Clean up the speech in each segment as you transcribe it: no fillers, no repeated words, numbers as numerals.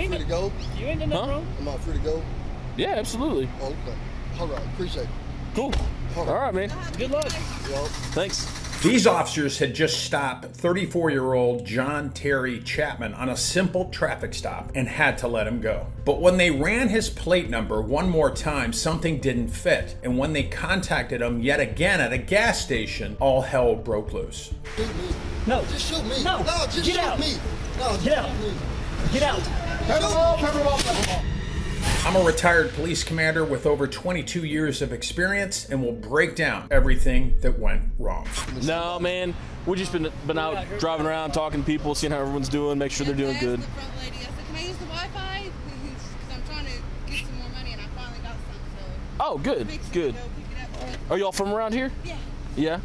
I free to go? You ain't in no room. Am I free to go? Yeah, absolutely. Oh, okay. All right. Appreciate it. Cool. All right, man. Good luck. Yep. Thanks. These officers had just stopped 34-year-old John Terry Chapman on a simple traffic stop and had to let him go. But when they ran his plate number one more time, something didn't fit. And when they contacted him yet again at a gas station, all hell broke loose. Shoot me. No. Just shoot me. No. Just Get shoot out. me. No, just Get out. shoot me. Get out. Cover him up. I'm a retired police commander with over 22 years of experience and will break down everything that went wrong. No, man. We just been out driving around, talking to people, seeing how everyone's doing, make sure they're doing good. The front lady, I said, can I use the Wi-Fi? Because I'm trying to get some more money and I finally got some. So Oh, good, good. Go pick it up. Are y'all from around here? Yeah. Yeah?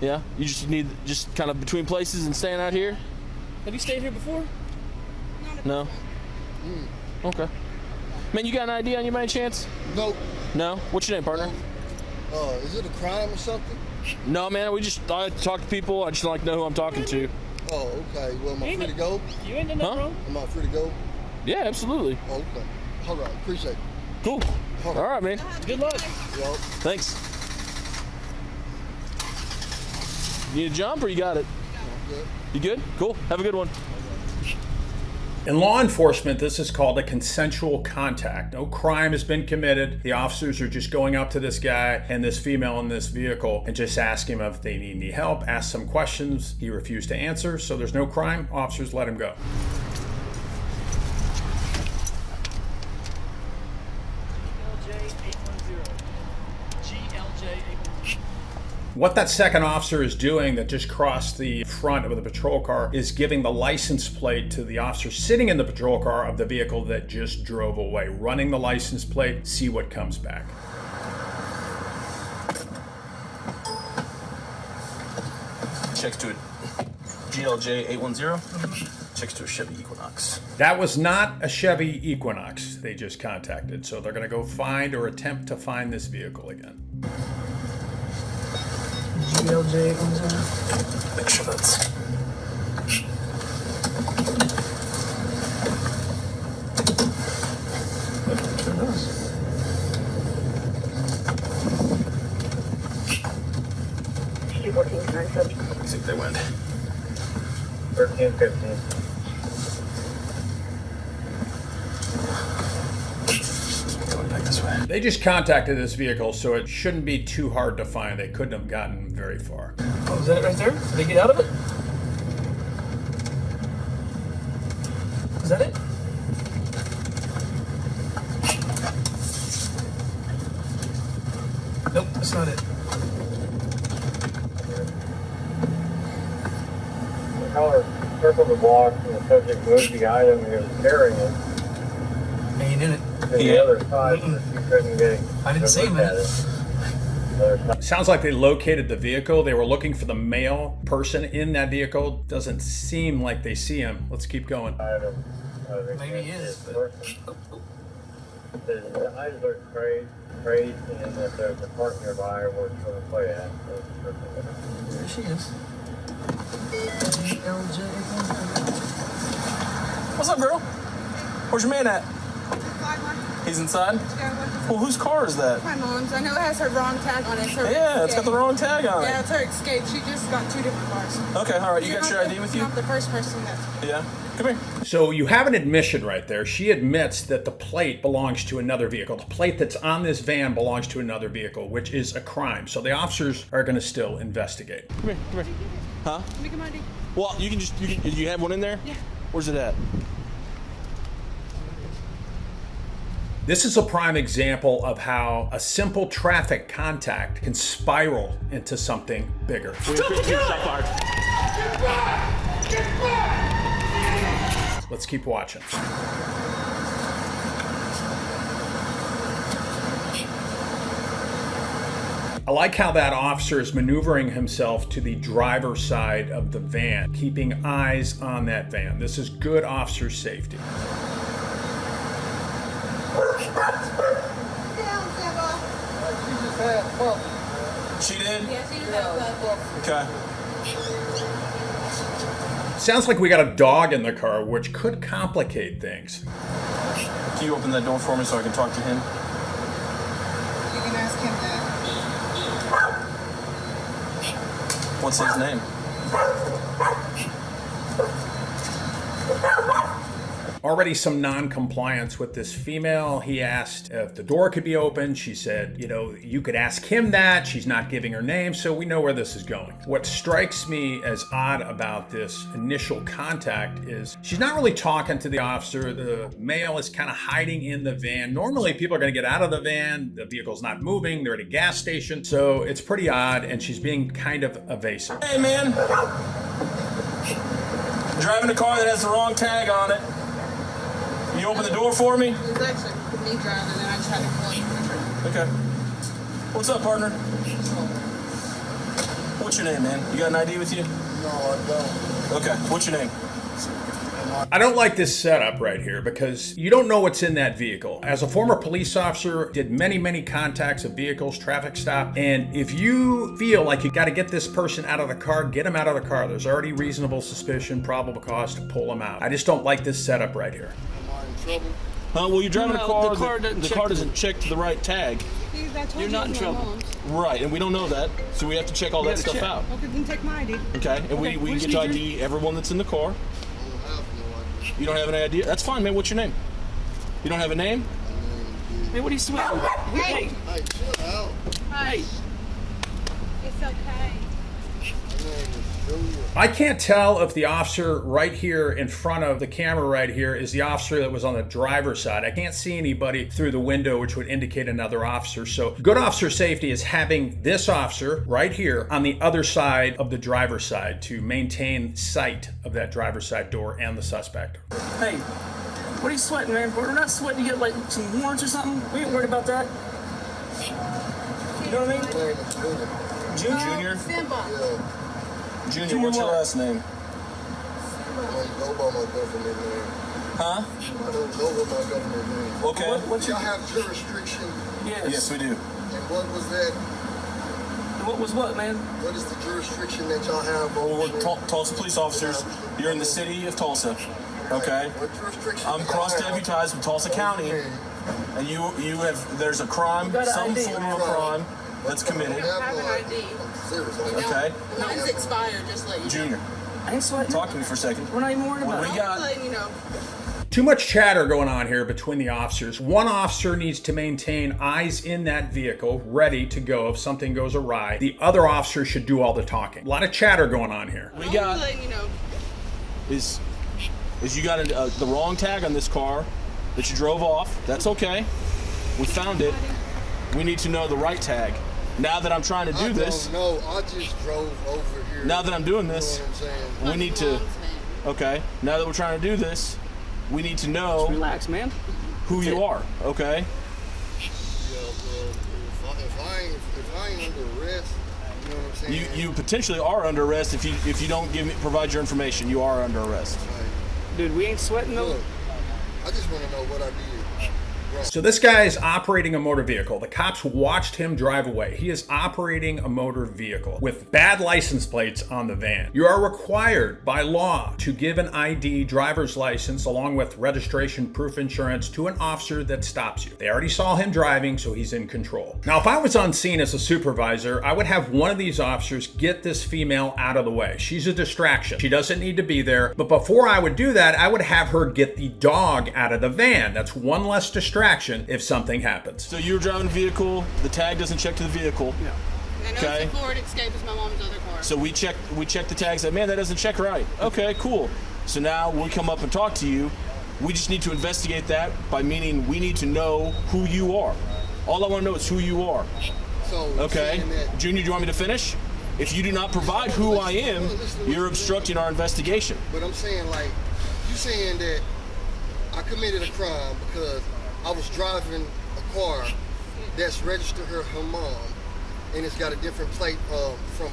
Yeah? You just need just kind of between places and staying out here? Have you stayed here before? No? Okay. Man, you got an ID on you by any chance? No. No? What's your name, partner? Is it a crime or something? No, man. I talk to people. I just don't like to know who I'm talking to. Oh, okay. Well, am I free to go? You ain't in no room. Am I free to go? Yeah, absolutely. Oh, okay. All right. Appreciate it. Cool. All right, man. Good luck. Yep. Thanks. You need a jump or you got it? Good. You good? Cool. Have a good one. In law enforcement, this is called a consensual contact. No crime has been committed. The officers are just going up to this guy and this female in this vehicle and just ask him if they need any help, ask some questions. He refused to answer, so there's no crime. Officers let him go. What that second officer is doing that just crossed the front of the patrol car is giving the license plate to the officer sitting in the patrol car of the vehicle that just drove away. Running the license plate, see what comes back. Checks to a GLJ 810. Checks to a Chevy Equinox. That was not a Chevy Equinox they just contacted, so they're going to go find or attempt to find this vehicle again. GLJ 810. Make sure that's. I think they went. 13, 15. Going back this way. They just contacted this vehicle, so it shouldn't be too hard to find. They couldn't have gotten very far. Oh, is that it right there? Did they get out of it? Is that it? Nope, that's not it. The caller circled the block and the subject moved the item he was carrying it He ain't in it. to the other side so she couldn't get I didn't see him in it. Sounds like they located the vehicle. They were looking for the male person in that vehicle. Doesn't seem like they see him. Let's keep going. Maybe he is, but... The eyes are crazed, and that there's a park nearby where it's going to play at. There she is. What's up, girl? Where's your man at? He's inside? Well, whose car is that? My mom's. I know it has her wrong tag on it. Yeah, it's got the wrong tag on it. Yeah, it's her Escape. She just got 2 different cars. Okay, all right. You got your ID with you? Not the first person that's... Yeah. Come here. So you have an admission right there. She admits that the plate belongs to another vehicle. The plate that's on this van belongs to another vehicle, which is a crime. So the officers are going to still investigate. Come here. Come here. Huh? Make him ID. Well, you have one in there? Yeah. Where's it at? This is a prime example of how a simple traffic contact can spiral into something bigger. Let's keep watching. I like how that officer is maneuvering himself to the driver's side of the van, keeping eyes on that van. This is good officer safety. She did? Yeah, she just had Okay. Sounds like we got a dog in the car, which could complicate things. Can you open that door for me so I can talk to him? You can ask him that. What's his name? Already some non-compliance with this female. He asked if the door could be opened. She said, you know, you could ask him that. She's not giving her name, so we know where this is going. What strikes me as odd about this initial contact is she's not really talking to the officer. The male is kind of hiding in the van. Normally, people are going to get out of the van. The vehicle's not moving. They're at a gas station. So it's pretty odd, and she's being kind of evasive. Hey, man. Driving a car that has the wrong tag on it. Can you open the door for me? It was actually me driving, and I just had to pull you from the tree. Okay. What's up, partner? What's your name, man? You got an ID with you? No, I don't. Okay. What's your name? I don't like this setup right here because you don't know what's in that vehicle. As a former police officer, did many contacts of vehicles, traffic stop, and if you feel like you got to get this person out of the car, get them out of the car. There's already reasonable suspicion, probable cause to pull them out. I just don't like this setup right here. Am I in trouble? Well, you're driving a car. The car doesn't check to the right tag. You're not in trouble. Right, and we don't know that, so we have to check all that stuff out. Okay, then take my ID. Okay, and we can get to ID everyone that's in the car. I don't have no idea. You don't have an idea? That's fine, man. What's your name? You don't have a name? Hey, what are you sweating? Hey, Hey, chill out. hey. It's okay. My name is Junior. I can't tell if the officer right here in front of the camera right here is the officer that was on the driver's side. I can't see anybody through the window, which would indicate another officer. So good officer safety is having this officer right here on the other side of the driver's side to maintain sight of that driver's side door and the suspect. Hey, what are you sweating, man? We're not sweating to get like some warrants or something. We ain't worried about that. You know what I mean? My name is Junior. Junior? Simba. Yeah. Junior, what's your last name? I don't go by my government name. Huh? I don't go by my government name. Okay. What's your... Y'all have jurisdiction. Yes, we do. And what was that? What was what, man? What is the jurisdiction that y'all have Well, over we're Tulsa police officers. You're in the city of Tulsa. Okay. What jurisdiction? I'm cross-deputized with Tulsa County, and you have, there's a crime, got an some ID. form of crime that's committed. I have an ID. I'm serious. Okay. Mine's expired, just let you know. Junior, I ain't sweating. talk to me for a second. We're not even worried What about do we it. got? Letting you know. Too much chatter going on here between the officers. One officer needs to maintain eyes in that vehicle, ready to go if something goes awry. The other officer should do all the talking. A lot of chatter going on here. We got letting you know. is you got the wrong tag on this car that you drove off. That's okay. We found it. We need to know the right tag. Now that I'm trying to do this. No, I just drove over here. Now that I'm doing this, You know what I'm saying? we need to. Okay. Now that we're trying to do this, we need to know Relax, man. who you are. Okay. Yeah, well, if I ain't under arrest, you know what I'm saying? You potentially are under arrest if you don't provide your information. You are under arrest. Dude, we ain't sweating though. Look, I just want to know what I did. So this guy is operating a motor vehicle. The cops watched him drive away. He is operating a motor vehicle with bad license plates on the van. You are required by law to give an ID, driver's license, along with registration, proof insurance to an officer that stops you. They already saw him driving, so he's in control. Now, if I was on scene as a supervisor, I would have one of these officers get this female out of the way. She's a distraction. She doesn't need to be there. But before I would do that, I would have her get the dog out of the van. That's one less distraction if something happens. So you're driving a vehicle. The tag doesn't check to the vehicle. Yeah. I know Okay. it's a Ford Escape. It's my mom's other car. So we check the tag. Said, man, that doesn't check right. Okay, cool. So now we come up and talk to you. We just need to investigate that by meaning we need to know who you are. All I want to know is who you are. So Okay, saying that, Junior, do you want me to finish? If you do not provide who I am, you're obstructing our investigation. but I'm saying like, you saying that I committed a crime because I was driving a car that's registered her mom, and it's got a different plate from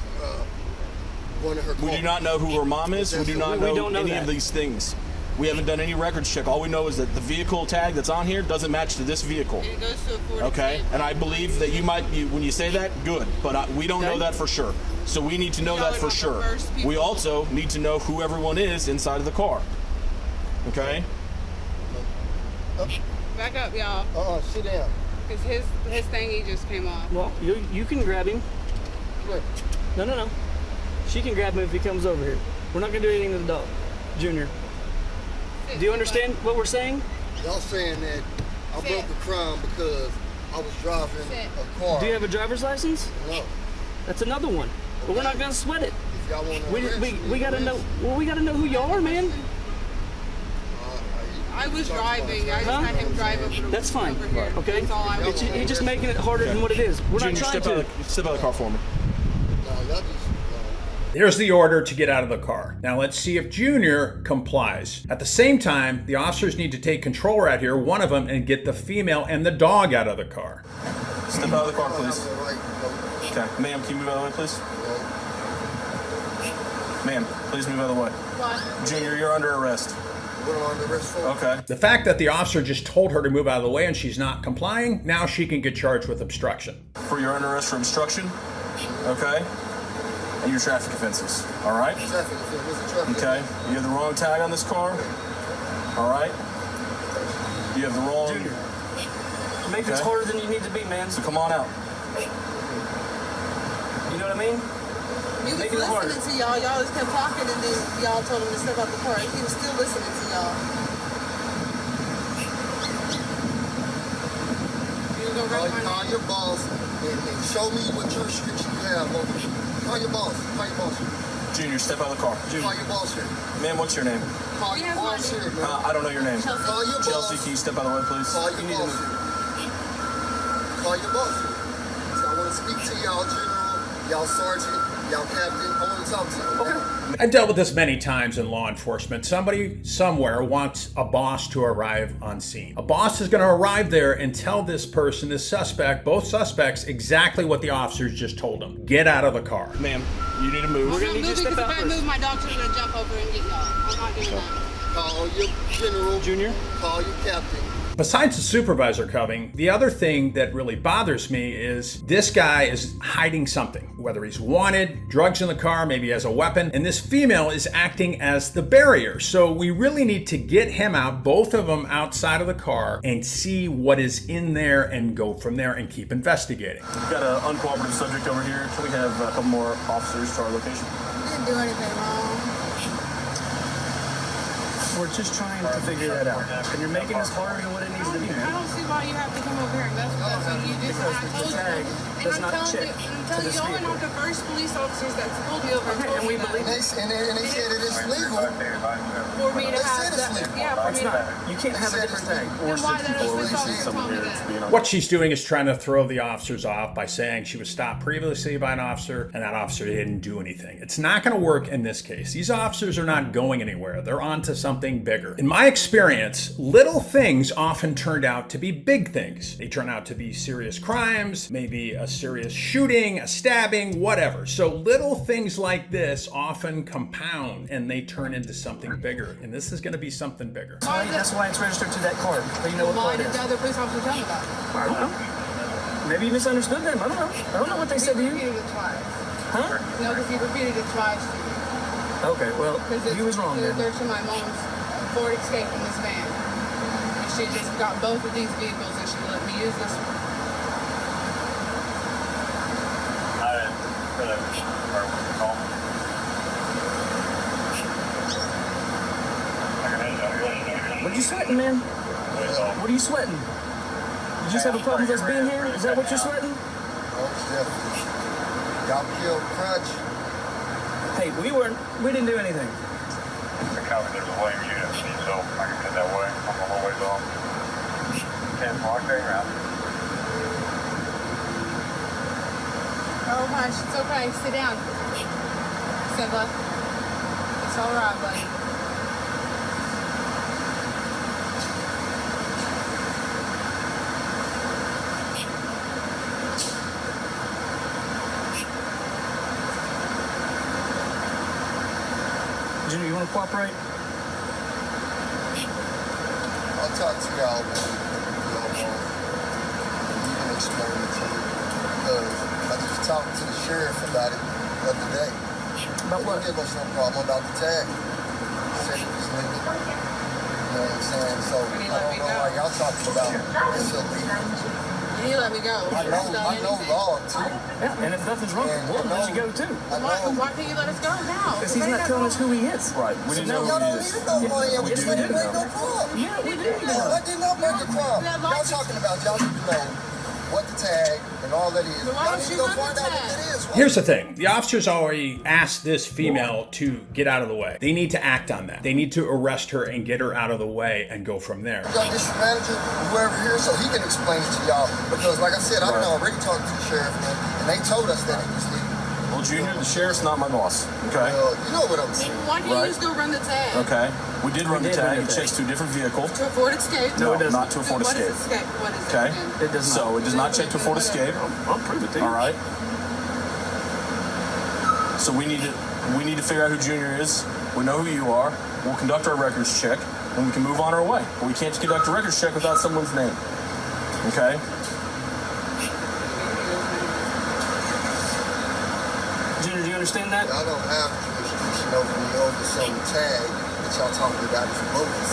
one of her cars. We do not know who her mom is. We do not We know don't know any that. of these things. We haven't done any records check. All we know is that the vehicle tag that's on here doesn't match to this vehicle. It goes to a 40. Okay, and I believe that when you say that, good, but we don't know that for sure. So we need to know that for sure. We also need to know who everyone is inside of the car. Okay? Back up, y'all. Sit down. Because his thingy just came off. Well, you can grab him. Wait. No. She can grab him if he comes over here. We're not gonna do anything to the dog. Junior. Do you understand what we're saying? Y'all saying that I broke a crime because I was driving a car. Do you have a driver's license? No. That's another one. But we're not gonna sweat it. If y'all want to We gotta know. Well, we gotta know who you are, man. I was driving. I just had him drive over to That's fine. over here. Okay. That's all I was doing. He's just making it harder than what it is. We're Junior, not trying step out of the car for me. No, y'all just. There's the order to get out of the car. Now let's see if Junior complies. At the same time, the officers need to take control right here, one of them, and get the female and the dog out of the car. Step out of the car, please. Okay, ma'am, can you move out of the way, please? Ma'am, please move out of the way. What? Junior, you're under arrest. What am I under arrest for? Okay. The fact that the officer just told her to move out of the way and she's not complying, now she can get charged with obstruction. For your under arrest for obstruction. Okay. And your traffic offenses. All right. Traffic offense. What's a traffic Okay. offense? You have the wrong tag on this car. All right. You have the wrong. Junior. Make it Okay. harder than you need to be, man. So come on out. You know what I mean? You was Make it harder. listening to y'all. Y'all just kept talking, and then y'all told him to step out the car. He was still listening to y'all. You was gonna wreck my Call name. your boss and show me what jurisdiction you have over me. Call your boss. Call your boss. Junior, step out of the car. Call your boss here. Ma'am, what's your name? Call He your has my boss name. here, man. I don't know your name. Chelsea. Call your Chelsea, boss. can you step out of the way, please? Call your You need to boss move. here. Call your boss here. So I want to speak to y'all general, y'all sergeant, y'all captain. I want to talk to you. Okay. I've dealt with this many times in law enforcement. Somebody somewhere wants a boss to arrive on scene. A boss is going to arrive there and tell this person, this suspect, both suspects, exactly what the officers just told them. Get out of the car. Ma'am, you need to move. I'm gonna not need you to moving step because out if I first. move, my dog's gonna jump over and get y'all. I'm not doing that. Call your general. Junior. Call your captain. Besides the supervisor coming, the other thing that really bothers me is this guy is hiding something. Whether he's wanted, drugs in the car, maybe he has a weapon, and this female is acting as the barrier. So we really need to get him out, both of them outside of the car, and see what is in there and go from there and keep investigating. We've got an uncooperative subject over here. Can we have a couple more officers to our location? You didn't do anything wrong. We're just trying to figure that out. And you're making this harder than what it needs to be, I man. don't see why you have to come over here and mess with us when you just Because I the told you. tag And does I'm not telling check you, to I'm telling this you, y'all are vehicle. not the first police officers that's pulled me over and Okay, told and we me that. believe And they said it is legal. For me to They have said it's that, legal. yeah, for me It's to. not. You can't have a different tag. Then why that other police officer told me that? What she's doing is trying to throw the officers off by saying she was stopped previously by an officer and that officer didn't do anything. It's not going to work in this case. These officers are not going anywhere. They're on to something bigger. In my experience, little things often turned out to be big things. They turn out to be serious crimes, maybe a serious shooting, a stabbing, whatever. So little things like this often compound and they turn into something bigger. And this is going to be something bigger. That's why it's registered to that card. So you know what Why card it did is. the other police officer tell me that? I don't know. Maybe you misunderstood them. I don't know. I don't know what they said to He you. repeated it twice. Huh? No, because he repeated it twice to me. Okay, well, Because he was wrong then. They're to my mom's Ford Escape in this van. And she just got both of these vehicles and she let me use this one. What are you sweating, man? What are you sweating? You just have a problem with us being here? Is that what you're sweating? Most definitely. Y'all killed Crutch. Hey, we didn't do anything. There's a way you didn't see, so I can head that way. I'm a little ways off. 10 block there, around. Oh, hush, it's okay. Sit down. Simba. It's all right, buddy. Junior, you want to cooperate? I'll talk to y'all when you can explain it to me. Because I just talked to the sheriff about it the other day. About what? He didn't give us no problem about the tag. He said it was legal. You know what I'm saying? So I don't know why y'all talking about it's illegal. He let me go. I know law too. Yeah, and if nothing's wrong, we'll let you go too. Why can't you let us go now? Because he's not telling us who he is. Right. We need to know Y'all who don't he is. even know who I am. We Yes, we didn't do. make no problem. Yeah, we do. No, I did not make a problem. Y'all talking about y'all need to know what the tag and all that is. But why Y'all don't need to you go run find the out what tag? it is. Here's the thing. The officers already asked this female to get out of the way. They need to act on that. They need to arrest her and get her out of the way and go from there. Y'all district manager, whoever here, so he can explain it to y'all. Because like I said, I done already talked to the sheriff, man, and they told us that it was legal. Well, Junior, the sheriff's not my boss. Okay. You know what I'm saying. Why can't you just go run the tag? Okay. We did run the did tag. run It the checks to a different vehicle. To afford escape? No, it doesn't. not to a Ford What is Escape. escape? What is Okay. it? It does not. So it does not check to a Ford Escape. I'll prove it to you. All right. So we need to figure out who Junior is. We know who you are. We'll conduct our records check, and we can move on our way. But we can't conduct a records check without someone's name. Okay. Junior, do you understand that? Y'all don't have jurisdiction over me over some tag that y'all talking about is bogus.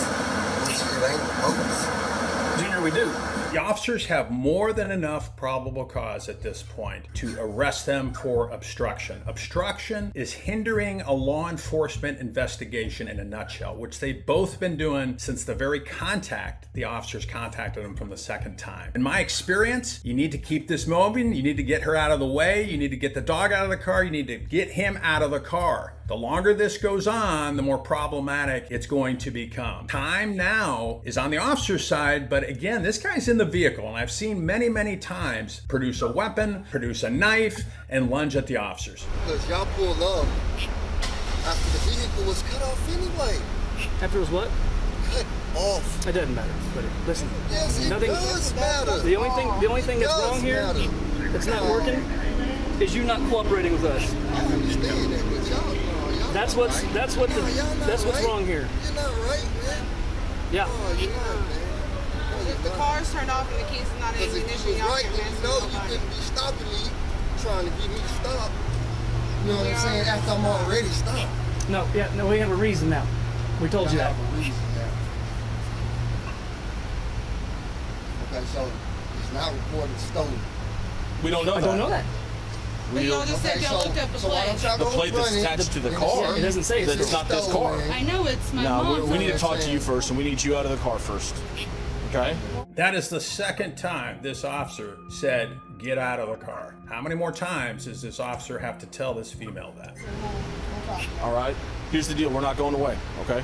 Which it ain't bogus. Junior, we do. The officers have more than enough probable cause at this point to arrest them for obstruction. Obstruction is hindering a law enforcement investigation in a nutshell, which they've both been doing since the very contact the officers contacted them from the second time. In my experience, you need to keep this moving. You need to get her out of the way. You need to get the dog out of the car. You need to get him out of the car. The longer this goes on, the more problematic it's going to become. Time now is on the officer's side, but again, this guy's in the vehicle, and I've seen many, many times produce a weapon, produce a knife, and lunge at the officers. Because y'all pulled up after the vehicle was cut off anyway. After it was what? Cut off. It doesn't matter. But listen, Yes, it does matter. The only thing that's wrong here, that's not working, is you not cooperating with us. I understand that, but y'all That's what's wrong here. You're not right, man. Yeah. Oh, you're not, man. If the car's turned off and the keys are not in Because the if ignition, you was y'all right, can then mess you know with you nobody. couldn't be stopping me, trying to get me to stop. You know what I'm saying? After I'm already stopped. No, we have a reason now. We told you I that. have a reason now. Okay, so it's not reported stolen. We don't know I that. don't know that. But y'all just said y'all looked up the so why plate. don't y'all The go plate that's run it attached to the and car. see It doesn't say that it's it's not this stolen, car. man. I know it's my No, mom's. we need to talk to saying. you first, and we need you out of the car first. Okay? That is the second time this officer said, get out of the car. How many more times does this officer have to tell this female that? All right. Here's the deal. We're not going away. Okay?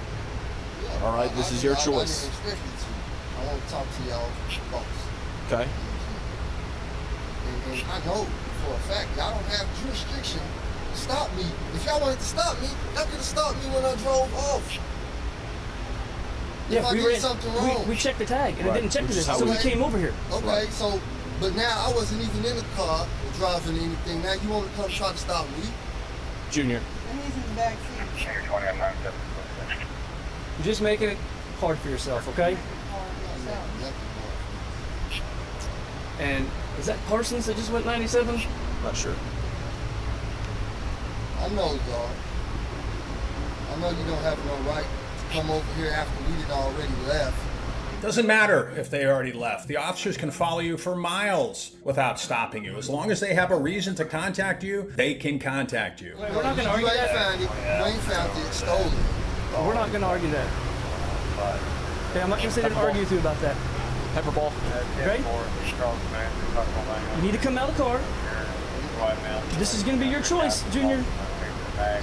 All right. This is your choice. I want to talk to y'all boss. Okay? And I know for a fact y'all don't have jurisdiction to stop me. If y'all wanted to stop me, y'all could have stopped me when I drove off. If I did something wrong. We checked the tag, and Right, it didn't check which this, is how so we- we came over here. Okay, Right. so, but now I wasn't even in the car or driving anything. Now you want to come try to stop me? Junior. And he's in the back seat. You're 20 on 97. You're just making it hard for yourself, okay? And is that Parsons that just went 97? Not sure. I know, y'all. I know you don't have no right to come over here after we had already left. Doesn't matter if they already left. The officers can follow you for miles without stopping you. As long as they have a reason to contact you, they can contact you. We're not going to You argue ain't that. found it. You ain't found it stolen. We're not going to argue that. Okay, I'm not going to sit here and argue with you about that. Pepper ball. Okay? You need to come out of the car. This is going to be your choice, Junior.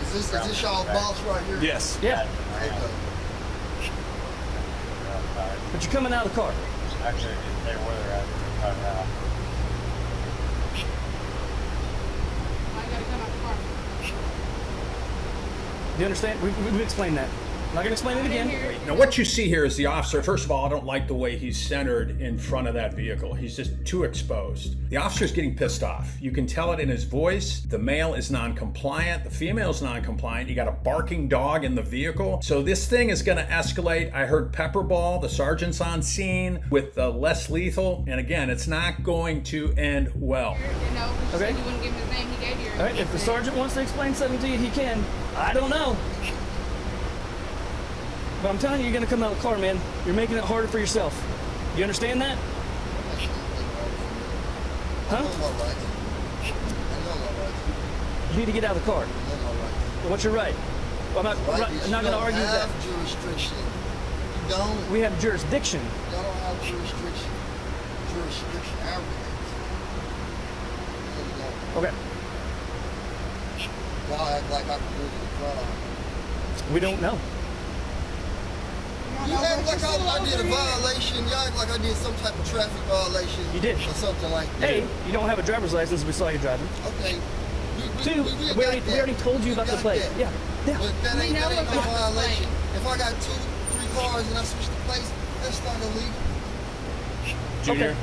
Is this y'all's boss right here? Yes. Yeah, Okay. but you're coming out of the car. Actually, they were there at right now. I gotta come out the car. Do you understand? We've explained that. I'm not gonna explain it again. Now, what you see here is the officer. First of all, I don't like the way he's centered in front of that vehicle. He's just too exposed. The officer's getting pissed off. You can tell it in his voice. The male is non-compliant. The female is non-compliant. You got a barking dog in the vehicle. So this thing is going to escalate. I heard pepper ball. The sergeant's on scene with less lethal. And again, it's not going to end well. You know, you Okay. said you wouldn't give him his name. He gave you. All right, if the sergeant wants to explain something to you, he can. I don't know. But I'm telling you, you're gonna come out of the car, man. You're making it harder for yourself. You understand that? I Huh? know my rights. I know my rights. You need to get out of the car. I know my rights. What's your right? Well, I'm Right not is gonna you don't argue that. have jurisdiction. You don't. We have jurisdiction. Y'all don't have jurisdiction. Jurisdiction. Arrogance. No, you don't. Okay. Y'all act like I can do it in front of. We don't know. You act like I did a violation. Y'all act like I did some type of traffic violation. You did. Or something like that. A, you don't have a driver's license. We saw you driving. Okay. Two, we already told you about the plate. Yeah. Yeah. But that We ain't know no about the violation. plate. If I got 2, 3 cars and I switch the place, that's not illegal. Junior. Okay.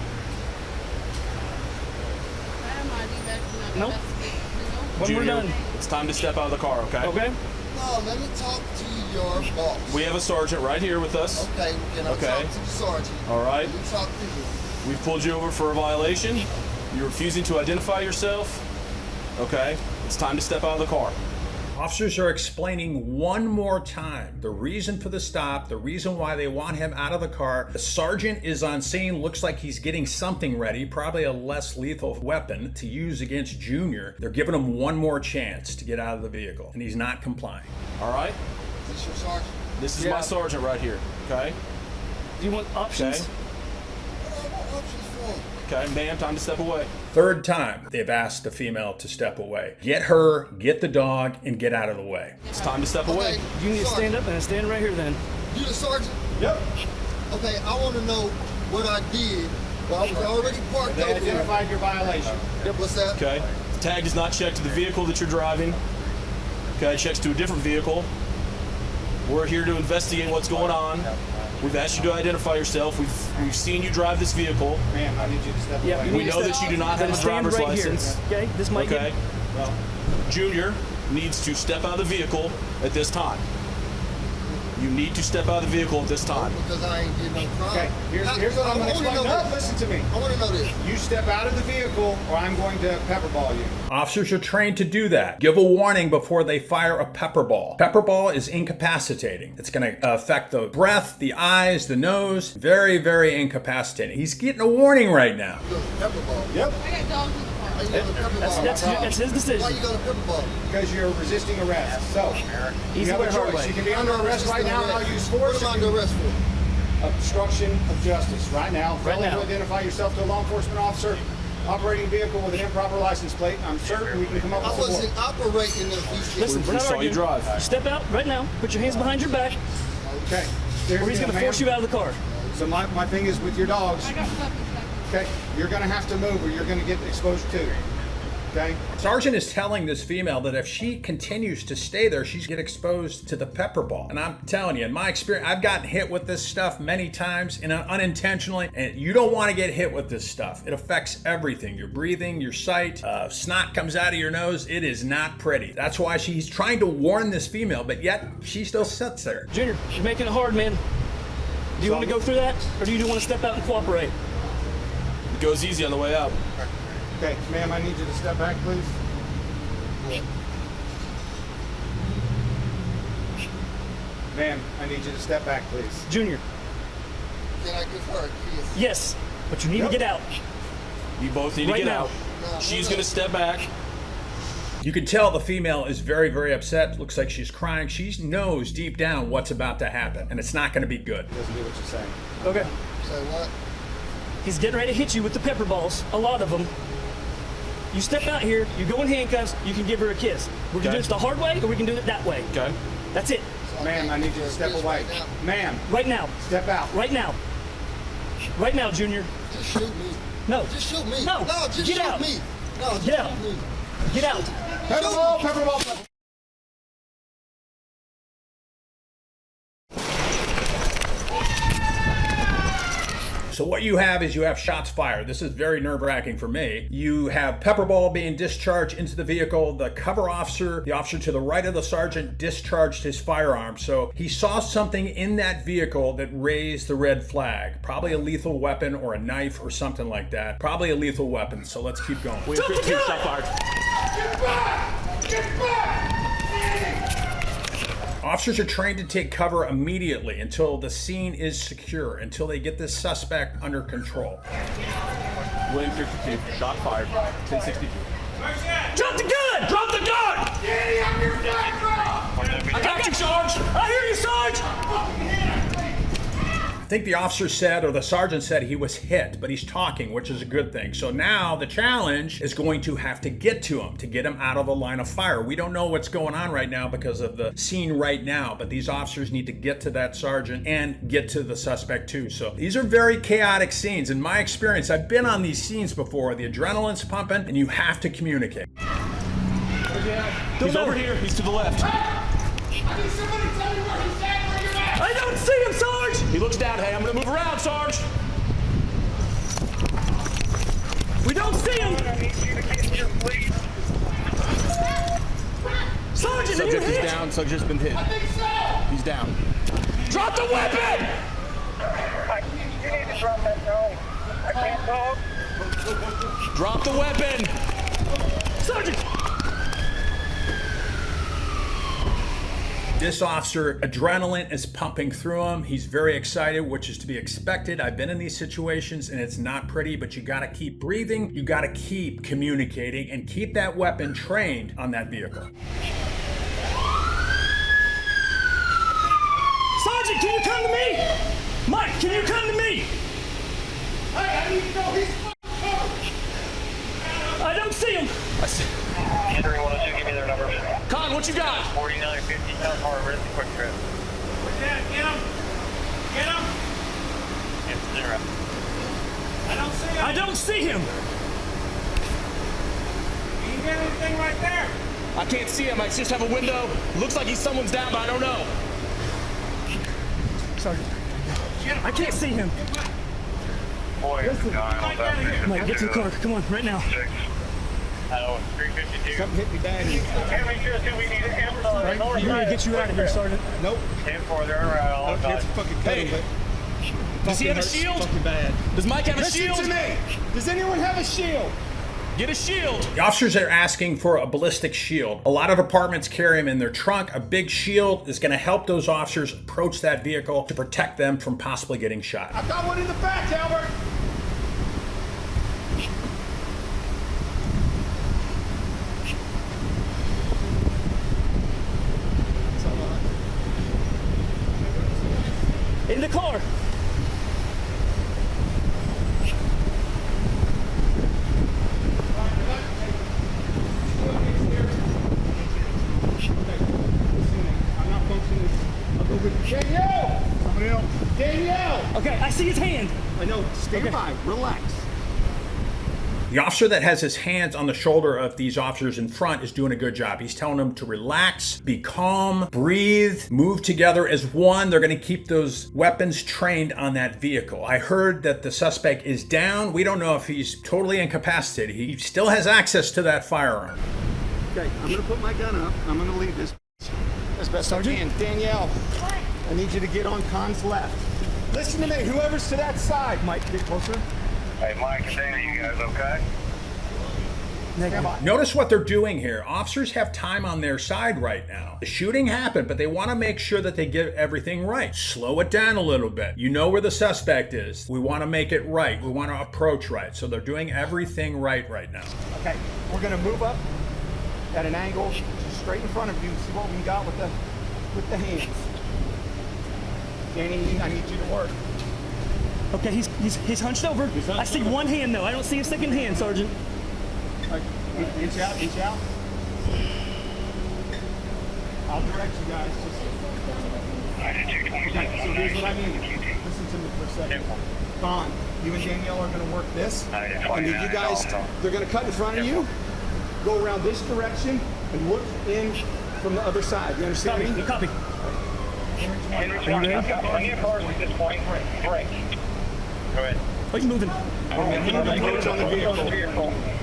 That might be better than Nope. investigate, you know? When we're Junior, done. it's time to step out of the car, okay? Okay. No, let me talk to your boss. We have a sergeant right here with us. Okay, can I Okay. talk to the sergeant? All right. Let me talk to you. We've pulled you over for a violation. You're refusing to identify yourself. Okay. It's time to step out of the car. Officers are explaining one more time the reason for the stop, the reason why they want him out of the car. The sergeant is on scene, looks like he's getting something ready, probably a less lethal weapon to use against Junior. They're giving him one more chance to get out of the vehicle, and he's not complying. All right. Is this your sergeant? This is Yeah. my sergeant right here. Okay. Do you want options? Okay. What are my options for him? Okay, ma'am, time to step away. Third time they've asked the female to step away. Get her, get the dog, and get out of the way. It's time to step away. Okay, You need to stand sergeant. up and stand right here then. You the sergeant? Yep. Okay, I want to know what I did. Well, I was already parked They over here. identified your violation. What's that? Okay. The tag does not check to the vehicle that you're driving. Okay, it checks to a different vehicle. We're here to investigate what's going on. We've asked you to identify yourself. We've seen you drive this vehicle. Ma'am, I need you to step Yeah, away. you We need to know step- that you do not have a stand driver's right license. Here. Okay, this might Okay. get. Well, Junior needs to step out of the vehicle at this time. You need to step out of the vehicle at this time. Because I ain't did no crime. okay, here's what I'm going to explain. No, listen to me. I want to know this. You step out of the vehicle or I'm going to pepperball you. Officers are trained to do that. Give a warning before they fire a pepper ball. Pepper ball is incapacitating. It's going to affect the breath, the eyes, the nose. Very, very incapacitating. He's getting a warning right now. You go to pepper ball. Yep. I got dogs in the car. Why you going to pepper ball? That's his Why decision. you going to pepper ball? Because you're resisting arrest. So, you Easy have way, a hard choice. way. You can be under arrest right now and I'll use What force. am I under arrest for? Obstruction of justice right now. Right Failing now. to identify yourself to a law enforcement officer operating a vehicle with an improper license plate. I'm certain we can come up I with some wasn't more. operating the vehicle. Listen, We we're not saw you arguing. drive. Step out right now. Put your hands behind your back, Okay. or he's going to force you out of the car. So my thing is with your dogs. I got stuff in Okay, you're gonna have to move or you're gonna get exposure to. Okay? Sergeant is telling this female that if she continues to stay there, she's get exposed to the pepper ball. And I'm telling you, in my experience, I've gotten hit with this stuff many times and unintentionally. And you don't want to get hit with this stuff. It affects everything: your breathing, your sight. Snot comes out of your nose. It is not pretty. That's why she's trying to warn this female, but yet she still sits there. Junior, you're making it hard, man. Do you want to go through that, or do you want to step out and cooperate? It goes easy on the way out. Okay, ma'am, I need you to step back, please. Ma'am, I need you to step back, please. Junior, Can I give her a kiss? yes, but you need to get out. You both need to Right get now. out. No, She's no. going to step back. You can tell the female is very, very upset. Looks like she's crying. She knows deep down what's about to happen, and it's not going to be good. Doesn't do what you're saying. Okay. Say what? He's getting ready to hit you with the pepper balls, a lot of them. You step out here, you go in handcuffs, you can give her a kiss. We can Okay. do this the hard way, or we can do it that way. Okay. That's it. Ma'am, I need you to step away. Right now. Ma'am, Right now. step out. Right now. Right now, Junior. Just shoot me. No. Just shoot me. No. Just Get shoot out. me. No, just Get out. shoot me. Get out. Pepperball, pepperball, pepperball. So what you have is you have shots fired. This is very nerve-wracking for me. You have pepper ball being discharged into the vehicle. The cover officer, the officer to the right of the sergeant, discharged his firearm. So he saw something in that vehicle that raised the red flag. Probably a lethal weapon or a knife or something like that. Probably a lethal weapon. So let's keep going. We have 15 shot fired. Get back! Get back! Officers are trained to take cover immediately until the scene is secure, until they get this suspect under control. William 52, shot fired, 1062. Drop the gun! Drop the gun! I got you, Sarge! I hear you, Sarge! I think the officer said, or the sergeant said, he was hit, but he's talking, which is a good thing. So now the challenge is going to have to get to him, to get him out of the line of fire. We don't know what's going on right now because of the scene right now, but these officers need to get to that sergeant and get to the suspect too. So these are very chaotic scenes. In my experience, I've been on these scenes before. The adrenaline's pumping and you have to communicate. He's over here, he's to the left. I need somebody to tell me where he's at, where you're at! I don't see him, Sarge! He looks down. Hey, I'm gonna move around, Sarge. We don't see him! Sergeant, are you Subject is hit? down, subject's been hit. I think so! He's down. Drop the weapon! You need to drop that down. I can't talk. Drop the weapon! Sergeant! This officer, adrenaline is pumping through him. He's very excited, which is to be expected. I've been in these situations and it's not pretty, but you gotta keep breathing. You gotta keep communicating and keep that weapon trained on that vehicle. Sergeant, can you come to me? Mike, can you come to me? Hey, I need to know he's covered! I don't see him. Henry 102, give me their number. Con, what you got? 4950 South Harbor, it's a quick trip. What's that? Get him! Get him! It's 0. I don't see him! I don't see him. You get anything right there? I can't see him. I just have a window. Looks like someone's down, but I don't know. Sergeant, I can't see him. Boy, it's dying on that. Mike, get to the car. Come on, right now. 6. Oh, 352. Something hit me bad. Henry 202, we need an ambulance. Right, North We need to get you out of here, Sergeant. Nope. 10-4, they're around all the It's time. fucking cutting, Hey, but does he have a hurts shield? fucking bad. Does Mike have a Listen shield? to me! Does anyone have a shield? Get a shield. The officers are asking for a ballistic shield. A lot of departments carry them in their trunk. A big shield is going to help those officers approach that vehicle to protect them from possibly getting shot. I've got one in the back, Albert! In the car. I'm not functioning. I'll go with Danielle! Somebody else. Danielle! Okay, I see his hand. I know. Stand by. Relax. The officer that has his hands on the shoulder of these officers in front is doing a good job. He's telling them to relax, be calm, breathe, move together as one. They're going to keep those weapons trained on that vehicle. I heard that the suspect is down. We don't know if he's totally incapacitated. He still has access to that firearm. Okay, I'm gonna put my gun up. I'm gonna leave this as best I can. Danielle, I need you to get on Khan's left. Listen to me, whoever's to that side. Mike, get closer. Hey, Mike and Dana, you guys okay? Stand by. Notice what they're doing here. Officers have time on their side right now. The shooting happened, but they want to make sure that they get everything right. Slow it down a little bit. You know where the suspect is. We want to make it right. We want to approach right. So they're doing everything right now. Okay, we're gonna move up at an angle straight in front of you. See what we got with the hands. Danny, I need you to work. Okay, he's hunched over. I see one hand though. I don't see a second hand, Sergeant. All right, inch out, inch out. I'll direct you guys. Okay, so here's what I need. Listen to me for a second. Vaughn, you and Danielle are going to work this. And then you guys, they're going to cut in front of you, go around this direction, and look in from the other side. You understand me? Copy. Henry, I've got plenty of cars at this point. Break. Go ahead. Oh, he's moving. I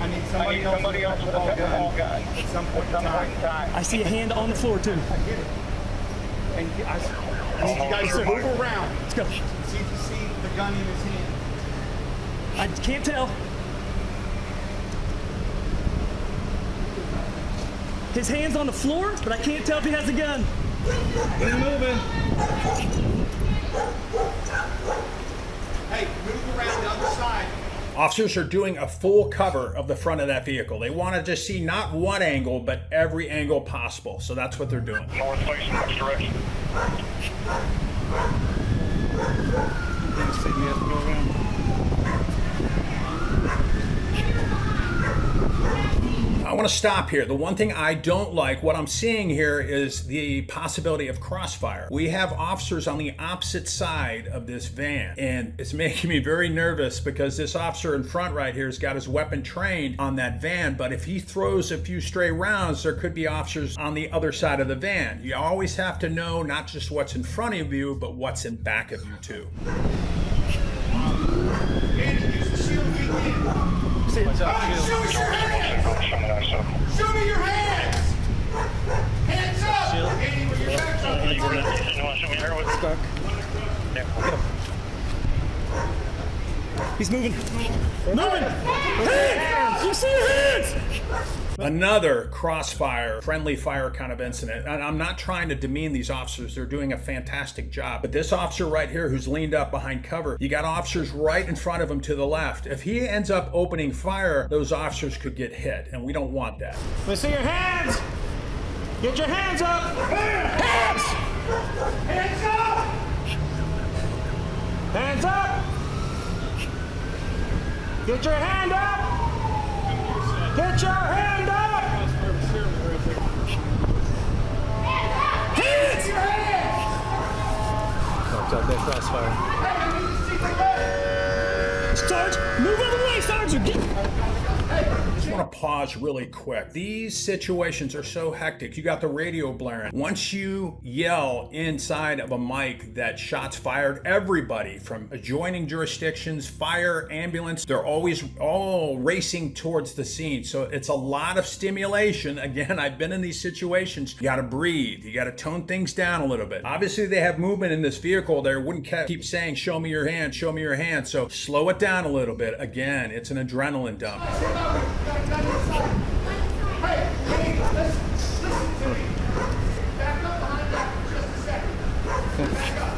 need somebody else with a pickleball gun at some point in time. I see a hand on the floor, too. I get it. And I need you guys to move around. Let's go. See if you see the gun in his hand. I can't tell. His hand's on the floor, but I can't tell if he has a gun. He's moving. Hey, move around the other side. Officers are doing a full cover of the front of that vehicle. They want to just see not one angle, but every angle possible. So that's what they're doing. North facing, which direction? I want to stop here. The one thing I don't like, what I'm seeing here is the possibility of crossfire. We have officers on the opposite side of this van, and it's making me very nervous because this officer in front right here has got his weapon trained on that van, but if he throws a few stray rounds, there could be officers on the other side of the van. You always have to know not just what's in front of you, but what's in back of you too. What's up, show us your hands! Show me your hands! Hands up! Andy, with your back up. You want to show me here with the stuck? He's moving. Moving! Hands! You see your hands! Another crossfire, friendly fire kind of incident. And I'm not trying to demean these officers. They're doing a fantastic job. But this officer right here who's leaned up behind cover, you got officers right in front of him to the left. If he ends up opening fire, those officers could get hit, and we don't want that. Let me see your hands! Get your hands up! Hands! Hands up! Hands up! Get your hand up! Get your hand up! Hands! Your hands! Knocked out that crossfire. Hey, I need to see the leg! Sarge, move out of the way, Sarge! I just want to pause really quick. These situations are so hectic. You got the radio blaring. Once you yell inside of a mic that shots fired, everybody from adjoining jurisdictions, fire, ambulance, they're always all racing towards the scene. So it's a lot of stimulation. Again, I've been in these situations. You got to breathe. You got to tone things down a little bit. Obviously, they have movement in this vehicle. They wouldn't keep saying, show me your hand, show me your hand. So slow it down a little bit. Again, it's an adrenaline dump. Hey, listen to me. Back up behind that for just a second. Back up.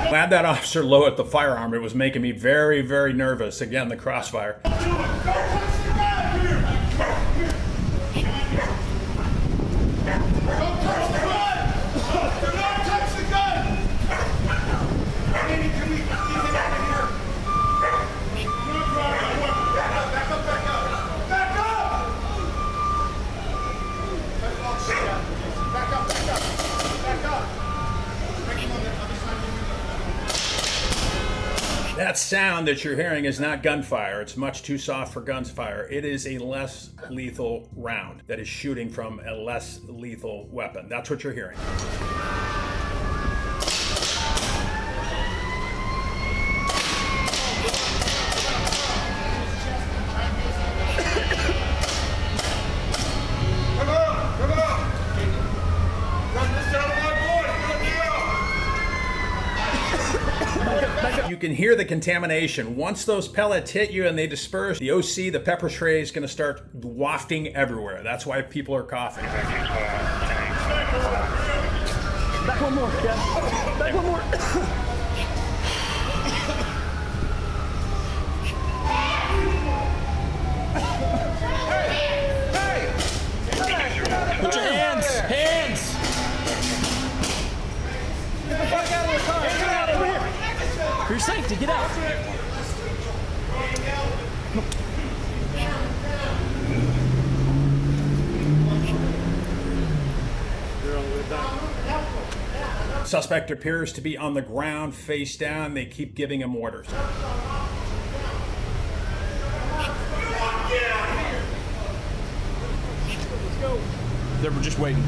Glad that officer lowered the firearm. It was making me very, very nervous. Again, the crossfire. Don't touch the gun! Here! Don't touch the gun! Do not touch the gun! Andy, can we get out of here? Back up, back up, back up! Back up! Oh, shit. Back up, back up! Back up! Make him on the other side of the window. That sound that you're hearing is not gunfire. It's much too soft for gunfire. It is a less lethal round that is shooting from a less lethal weapon. That's what you're hearing. Come on! Come on! Run this down to my boy! Good deal! You can hear the contamination. Once those pellets hit you and they disperse, the OC, the pepper spray, is going to start wafting everywhere. That's why people are coughing. Back one more, yeah. Back one more. Put your hands! Hands! Get the fuck out of the car! Get out of here! For your safety, get out. Suspect appears to be on the ground, face down. They keep giving him orders. They were just waiting.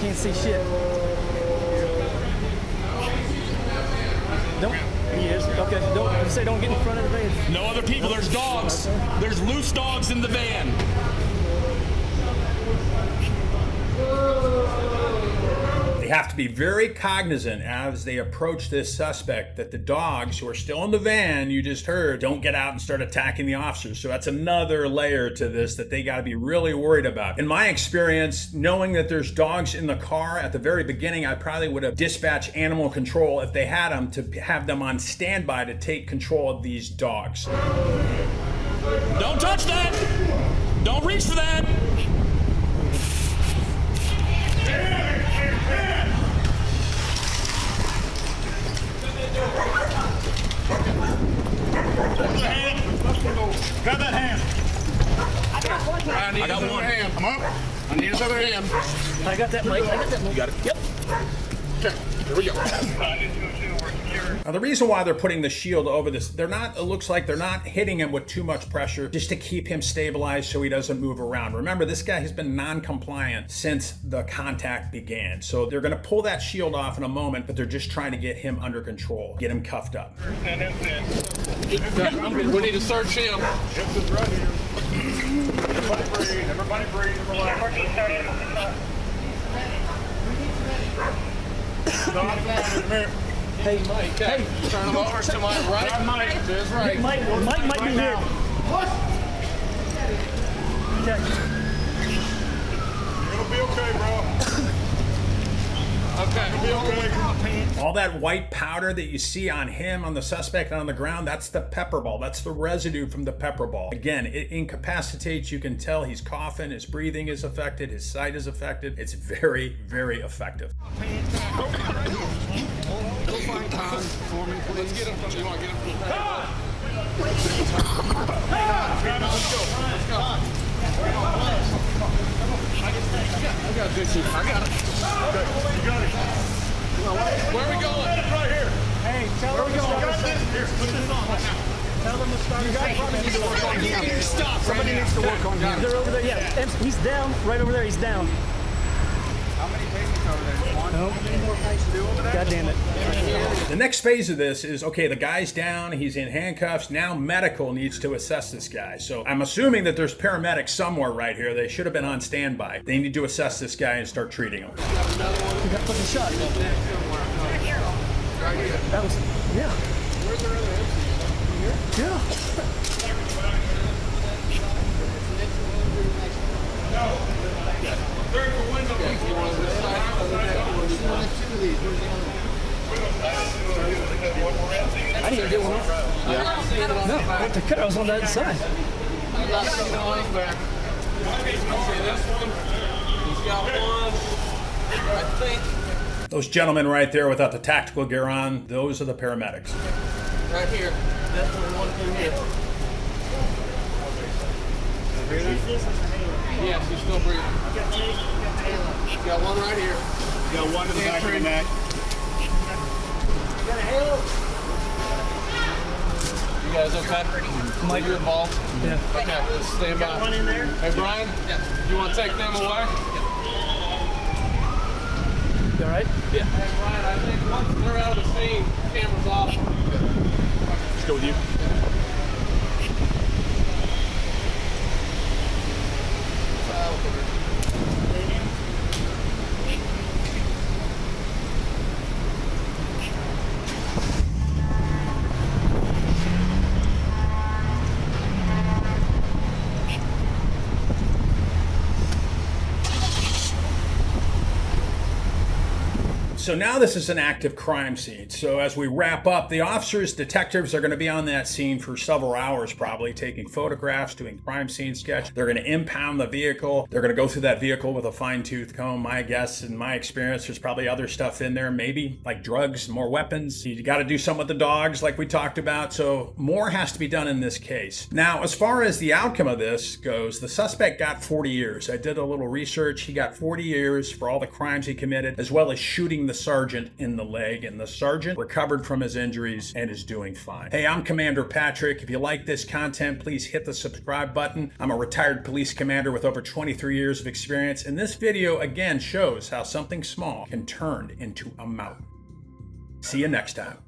can't see shit. Don't. He is. Okay. Don't get in front of the van. No other people. There's dogs. There's loose dogs in the van. They have to be very cognizant as they approach this suspect that the dogs who are still in the van, you just heard, don't get out and start attacking the officers. So that's another layer to this that they got to be really worried about. In my experience, knowing that there's dogs in the car at the very beginning, I probably would have dispatched animal control if they had them to have them on standby to take control of these dogs. Don't touch that. Don't reach for that. Grab that hand. I got one hand. I'm up. I need his other hand. I got that, Mike. You got it. Yep. Okay, here we go. Now, the reason why they're putting the shield over this, it looks like they're not hitting him with too much pressure just to keep him stabilized so he doesn't move around. Remember, this guy has been non-compliant since the contact began. So they're going to pull that shield off in a moment, but they're just trying to get him under control, get him cuffed up. We need to search him. This is right here. Everybody breathe. Everybody breathe. Hey, Mike. Okay. Turn him over to my right. Mike. To his right. Mike might be here. Okay. It'll be okay, bro. Okay. It'll be okay. All that white powder that you see on him, on the suspect, and on the ground, that's the pepper ball. That's the residue from the pepper ball. Again, it incapacitates. You can tell he's coughing, his breathing is affected, his sight is affected. It's very, very effective. Let's get him. You want to get him? I got this. I got it. Okay. You got it. Where are we going? Right here. Hey, tell them to start. Here, put this on right now. Tell them to start. You guys probably need to work on him. Stop. Somebody needs to work on him. They're over there. Yeah, he's down. Right over there. He's down. How many patients over there? One. Nope. How many more patients do over there? God damn it. The next phase of this is, okay, the guy's down, he's in handcuffs, now medical needs to assess this guy. So I'm assuming that there's paramedics somewhere right here. They should have been on standby. They need to assess this guy and start treating him. You got fucking shot. That was, yeah. Where's the other MC? Here? Yeah. There's the window. You want this side? I didn't get one off. No, I went to cut. I was on the other side. I got something on his back. Okay, this one. He's got one. I think. Those gentlemen right there without the tactical gear on, those are the paramedics. Right here. Definitely one in here. Yes, he's still breathing. Got one right here. Got one in the back of the neck. You guys okay? Mike, you involved? Yeah. Okay, let's stand by. One in there. Hey, Brian? Yeah. You want to take them away? You all right? Yeah. Hey, Brian, I think once they're out of the scene, camera's off. Let's go with you. So now this is an active crime scene. So as we wrap up, the officers, detectives are going to be on that scene for several hours probably, taking photographs, doing crime scene sketch. They're going to impound the vehicle. They're going to go through that vehicle with a fine-tooth comb. My guess, in my experience, there's probably other stuff in there, maybe like drugs, more weapons. You got to do something with the dogs like we talked about. So more has to be done in this case. Now, as far as the outcome of this goes, the suspect got 40 years. I did a little research. He got 40 years for all the crimes he committed, as well as shooting the sergeant in the leg, and the sergeant recovered from his injuries and is doing fine. Hey, I'm Commander Patrick. If you like this content, please hit the subscribe button. I'm a retired police commander with over 23 years of experience, and this video again shows how something small can turn into a mountain. See you next time.